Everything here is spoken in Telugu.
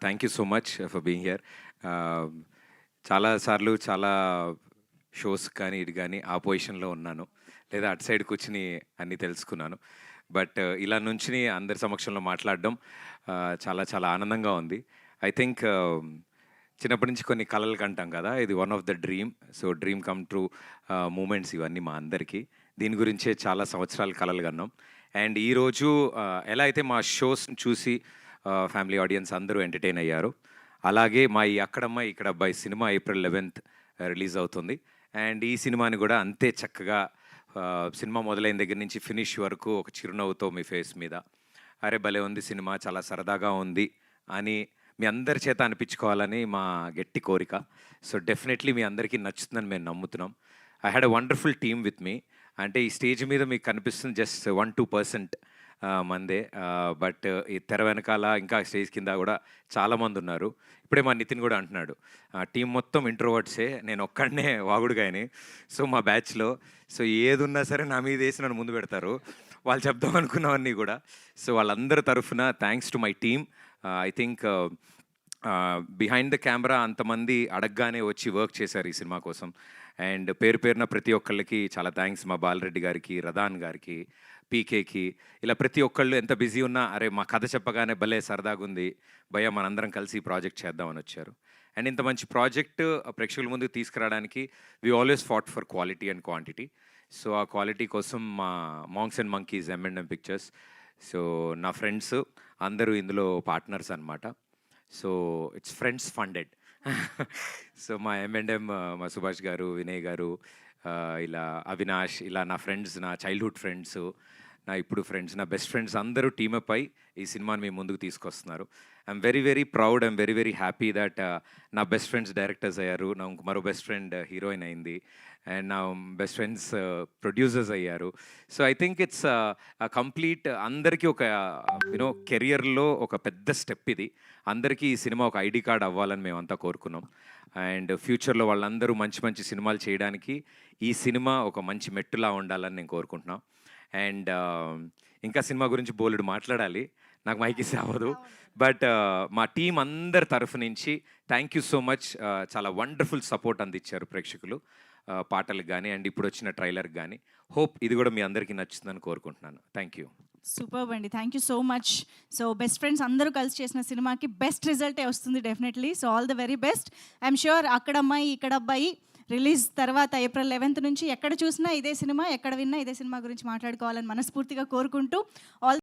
Thank you so much for being here. చాలా సార్లు చాలా షోస్ కానీ ఇది కానీ ఆ పొజిషన్లో ఉన్నాను, లేదా అటు సైడ్ కూర్చుని అన్నీ తెలుసుకున్నాను. బట్ ఇలా నుంచుని అందరి సమక్షంలో మాట్లాడడం చాలా చాలా ఆనందంగా ఉంది. ఐ థింక్ చిన్నప్పటి నుంచి కొన్ని కలలు కంటాం కదా, ఇది one of the dream. So dream come true moments ఇవన్నీ మా అందరికీ. దీని గురించే చాలా సంవత్సరాలు కలలు కన్నాం. అండ్ ఈరోజు ఎలా అయితే మా షోస్ని చూసి ఫ్యామిలీ ఆడియన్స్ అందరూ ఎంటర్టైన్ అయ్యారు, అలాగే మా ఈ అక్కడమ్మాయి ఇక్కడ అబ్బాయి సినిమా April 11th రిలీజ్ అవుతుంది. అండ్ ఈ సినిమాని కూడా అంతే చక్కగా సినిమా మొదలైన దగ్గర నుంచి ఫినిష్ వరకు ఒక చిరునవ్వుతో మీ ఫేస్ మీద, అరే భలే ఉంది సినిమా, చాలా సరదాగా ఉంది అని మీ అందరి చేత అనిపించుకోవాలని మా గట్టి కోరిక. సో డెఫినెట్లీ మీ అందరికీ నచ్చుతుందని మేము నమ్ముతున్నాం. I had a wonderful team with me. అంటే ఈ స్టేజ్ మీద మీకు కనిపిస్తుంది జస్ట్ 1-2% మందే, బట్ ఈ తెర వెనకాల ఇంకా స్టేజ్ కింద కూడా చాలామంది ఉన్నారు. ఇప్పుడే మా నితిన్ కూడా అంటున్నాడు, టీం మొత్తం ఇంట్రోవర్ట్సే, నేను ఒక్కడనే వాగుడుగాయని. సో మా బ్యాచ్లో సో ఏది ఉన్నా సరే నా మీద వేసి నన్ను ముందు పెడతారు, వాళ్ళు చెప్దాం అనుకున్నవన్నీ కూడా. సో వాళ్ళందరి తరఫున thanks to my team. I think behind the camera అంతమంది అడగగానే వచ్చి వర్క్ చేశారు ఈ సినిమా కోసం. అండ్ పేరు పేరున ప్రతి ఒక్కళ్ళకి చాలా థ్యాంక్స్. మా బాలరెడ్డి గారికి, రదాన్ గారికి, పీకేకి, ఇలా ప్రతి ఒక్కళ్ళు ఎంత బిజీ ఉన్నా అరే మా కథ చెప్పగానే భలే సరదాగా ఉంది భయ్య, మనందరం కలిసి ఈ ప్రాజెక్ట్ చేద్దామని వచ్చారు. అండ్ ఇంత మంచి ప్రాజెక్ట్ ప్రేక్షకుల ముందుకు తీసుకురావడానికి we always fought for quality and quantity. So ఆ క్వాలిటీ కోసం మా monks and monkeys M&M pictures, so నా ఫ్రెండ్స్ అందరూ ఇందులో పార్ట్నర్స్ అనమాట. So it's friends funded. So మా M&M, మా సుభాష్ గారు, వినయ్ గారు, ఇలా అవినాష్, ఇలా నా ఫ్రెండ్స్, నా చైల్డ్హుడ్ ఫ్రెండ్స్, నా ఇప్పుడు ఫ్రెండ్స్, నా బెస్ట్ ఫ్రెండ్స్ అందరూ టీమప్ అయి ఈ సినిమాని మేము ముందుకు తీసుకొస్తున్నారు. I'm very very proud, I'm very very happy that నా బెస్ట్ ఫ్రెండ్స్ డైరెక్టర్స్ అయ్యారు, నా మరో బెస్ట్ ఫ్రెండ్ హీరోయిన్ అయింది, అండ్ నా బెస్ట్ ఫ్రెండ్స్ ప్రొడ్యూసర్స్ అయ్యారు. So I think it's complete అందరికీ ఒక యూనో కెరియర్లో ఒక పెద్ద స్టెప్ ఇది. అందరికీ ఈ సినిమా ఒక ఐడి కార్డ్ అవ్వాలని మేమంతా కోరుకున్నాం. అండ్ ఫ్యూచర్లో వాళ్ళందరూ మంచి మంచి సినిమాలు చేయడానికి ఈ సినిమా ఒక మంచి మెట్టులా ఉండాలని నేను కోరుకుంటున్నాను. అండ్ ఇంకా సినిమా గురించి బోలెడు మాట్లాడాలి, నాకు మైక్ ఇస్తే అవ్వదు. బట్ మా టీం అందరి తరఫు నుంచి థ్యాంక్ యూ సో మచ్. చాలా వండర్ఫుల్ సపోర్ట్ అందించారు ప్రేక్షకులు పాటలకు కానీ అండ్ ఇప్పుడు వచ్చిన ట్రైలర్కి కానీ. హోప్ ఇది కూడా మీ అందరికీ నచ్చుతుందని కోరుకుంటున్నాను. Thank you. సూపర్ అండి, thank you so much. So best friends అందరూ కలిసి చేసిన సినిమాకి బెస్ట్ రిజల్టే వస్తుంది definitely. So all the very best. I'm sure అక్కడ అమ్మాయి ఇక్కడ అబ్బాయి రిలీజ్ తర్వాత April 11th నుంచి ఎక్కడ చూసినా ఇదే సినిమా, ఎక్కడ విన్నా ఇదే సినిమా గురించి మాట్లాడుకోవాలని మనస్ఫూర్తిగా కోరుకుంటూ ఆల్